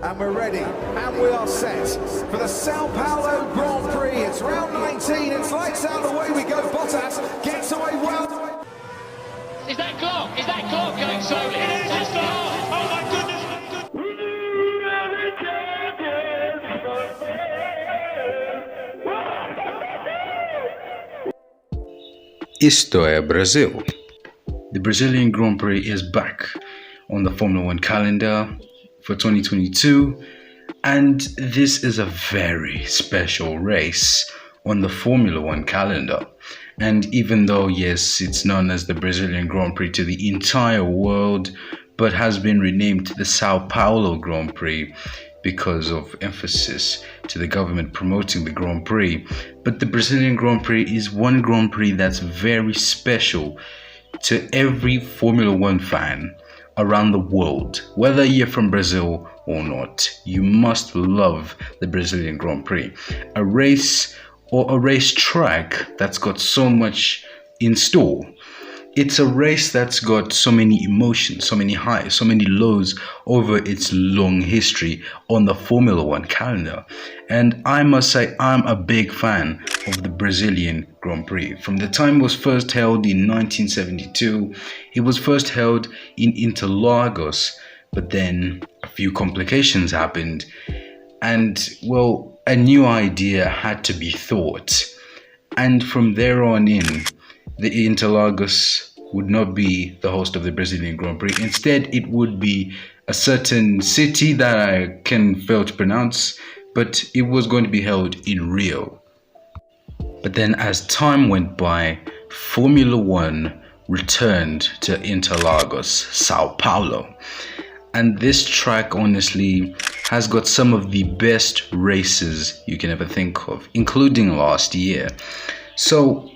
And we're ready, and we are set for the Sao Paolo Grand Prix. It's round 19, it's lights out, away we go. Bottas gets away well. Is that clock going slowly? It is, it's not. Oh my goodness. ISTO E BRASIL. The Brazilian Grand Prix is back on the Formula One calendar for 2022, and this is a very special race on the Formula One calendar. And even though, yes, it's known as the Brazilian Grand Prix to the entire world, but has been renamed the Sao Paolo Grand Prix because of emphasis to the government promoting the Grand Prix. But the Brazilian Grand Prix is one Grand Prix that's very special to every Formula One fan around the world. Whether you're from Brazil or not, you must love the Brazilian Grand Prix. A race or a racetrack that's got so much in store. It's a race that's got so many emotions, so many highs, so many lows over its long history on the Formula One calendar. And I must say, I'm a big fan of the Brazilian Grand Prix. From the time it was first held in 1972, it was first held in Interlagos, but then a few complications happened. And, well, a new idea had to be thought. And from there on in, the Interlagos would not be the host of the Brazilian Grand Prix. Instead, it would be a certain city that I can fail to pronounce, but it was going to be held in Rio. But then as time went by, Formula One returned to Interlagos, Sao Paulo. And this track, honestly, has got some of the best races you can ever think of, including last year. So,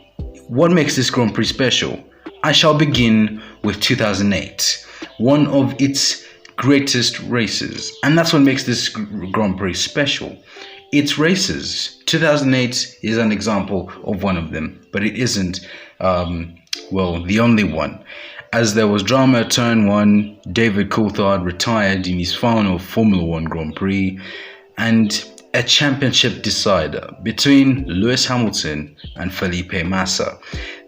what makes this Grand Prix special? I shall begin with 2008, one of its greatest races. And that's what makes this Grand Prix special. Its races. 2008 is an example of one of them, but it isn't, the only one. As there was drama at turn 1, David Coulthard retired in his final Formula One Grand Prix, and a championship decider between Lewis Hamilton and Felipe Massa.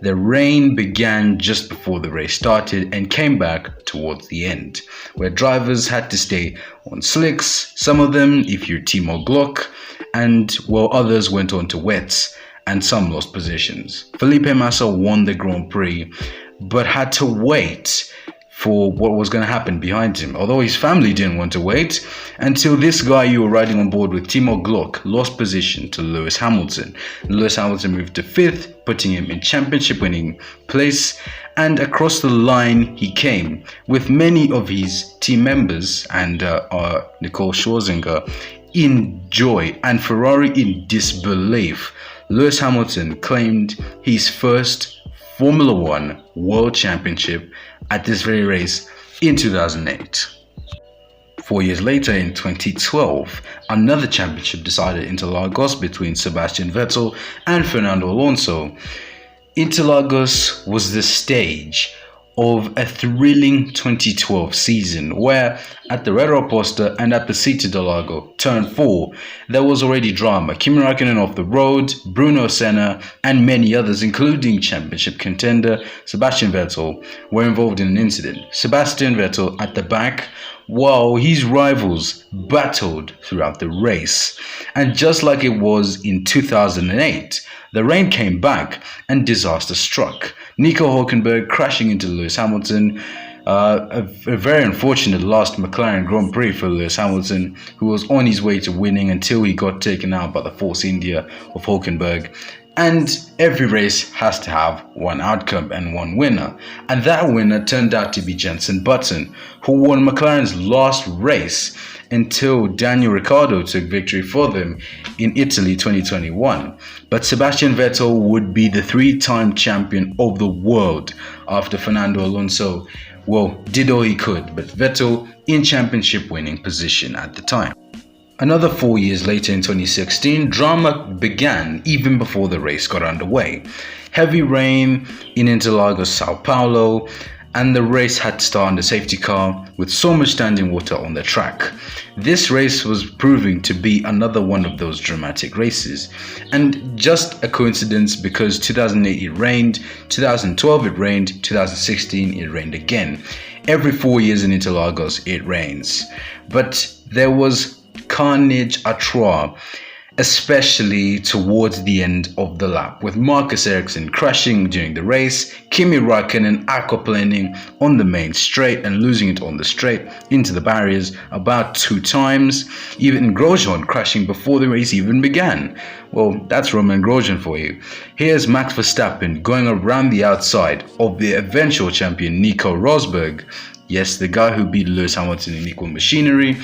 The rain began just before the race started and came back towards the end, where drivers had to stay on slicks, some of them if you're Timo Glock, and while others went on to wets, and some lost positions. Felipe Massa won the Grand Prix, but had to wait for what was going to happen behind him, although his family didn't want to wait, until this guy you were riding on board with, Timo Glock, lost position to Lewis Hamilton. Lewis Hamilton moved to 5th, putting him in championship winning place, and across the line he came, with many of his team members and Nicole Scherzinger in joy and Ferrari in disbelief. Lewis Hamilton claimed his first Formula One World Championship at this very race in 2008. 4 years later, in 2012, another championship decided Interlagos between Sebastian Vettel and Fernando Alonso. Interlagos was the stage of a thrilling 2012 season where at the Red Poster and at the City del Lago, turn 4, there was already drama. Kimi Räikkönen off the road, Bruno Senna and many others, including championship contender Sebastian Vettel, were involved in an incident. Sebastian Vettel at the back, while his rivals battled throughout the race. And just like it was in 2008, the rain came back and disaster struck. Nico Hülkenberg crashing into Lewis Hamilton. A very unfortunate last McLaren Grand Prix for Lewis Hamilton, who was on his way to winning until he got taken out by the Force India of Hülkenberg. And every race has to have one outcome and one winner. And that winner turned out to be Jenson Button, who won McLaren's last race until Daniel Ricciardo took victory for them in Italy 2021. But Sebastian Vettel would be the 3-time champion of the world after Fernando Alonso, did all he could, but Vettel in championship winning position at the time. Another 4 years later in 2016, drama began even before the race got underway. Heavy rain in Interlagos, Sao Paulo, and the race had to start on the safety car with so much standing water on the track. This race was proving to be another one of those dramatic races, and just a coincidence because 2008 it rained, 2012 it rained, 2016 it rained again. Every 4 years in Interlagos it rains, but there was carnage à trois, especially towards the end of the lap, with Marcus Ericsson crashing during the race, Kimi Raikkonen aquaplaning on the main straight and losing it on the straight into the barriers about 2 times, even Grosjean crashing before the race even began. Well, that's Roman Grosjean for you. Here's Max Verstappen going around the outside of the eventual champion Nico Rosberg. Yes, the guy who beat Lewis Hamilton in equal machinery.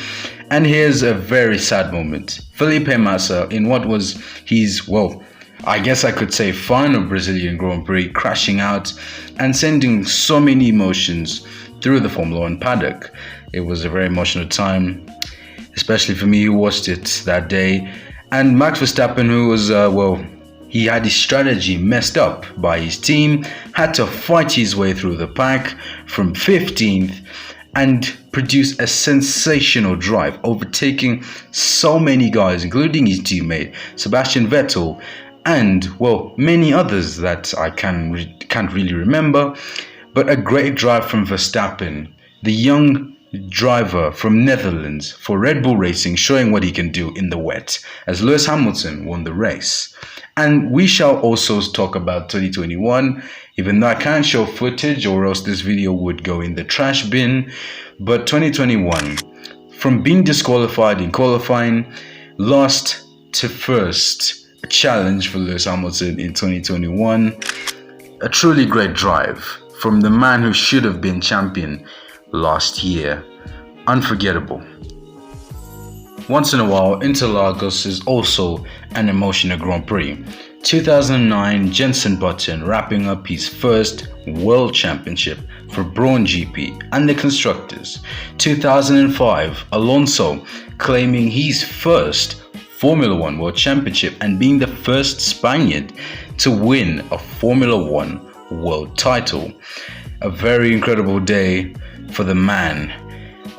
And here's a very sad moment. Felipe Massa, in what was his, well, I guess I could say final Brazilian Grand Prix, crashing out and sending so many emotions through the Formula 1 paddock. It was a very emotional time, especially for me who watched it that day. And Max Verstappen, who was, he had his strategy messed up by his team, had to fight his way through the pack from 15th and produce a sensational drive, overtaking so many guys, including his teammate Sebastian Vettel, and, well, many others that I can't really remember. But a great drive from Verstappen, the young driver from Netherlands for Red Bull Racing, showing what he can do in the wet, as Lewis Hamilton won the race. And we shall also talk about 2021, even though I can't show footage or else this video would go in the trash bin. But 2021, from being disqualified in qualifying, lost to first, a challenge for Lewis Hamilton in 2021. A truly great drive from the man who should have been champion last year. Unforgettable. Once in a while, Interlagos is also an emotional Grand Prix. 2009, Jenson Button wrapping up his first World Championship for Brawn GP and the Constructors. 2005, Alonso claiming his first Formula 1 World Championship and being the first Spaniard to win a Formula 1 World title. A very incredible day for the man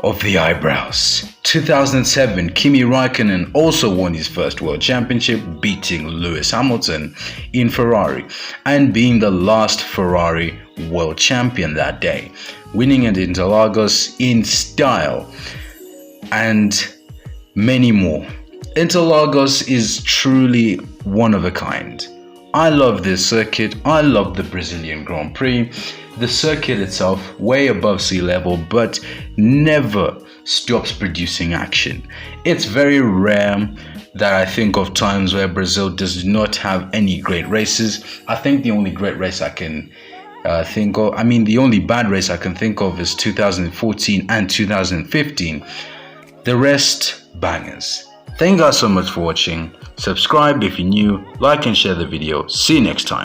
of the eyebrows. 2007, Kimi Raikkonen also won his first World Championship, beating Lewis Hamilton in Ferrari and being the last Ferrari World Champion that day, winning at Interlagos in style, and many more. Interlagos is truly one of a kind. I love this circuit. I love the Brazilian Grand Prix. The circuit itself, way above sea level, but never stops producing action. It's very rare that I think of times where Brazil does not have any great races. I think the only great race I can the only bad race I can think of is 2014 and 2015. The rest, bangers. Thank you guys so much for watching. Subscribe if you're new, like and share the video. See you next time.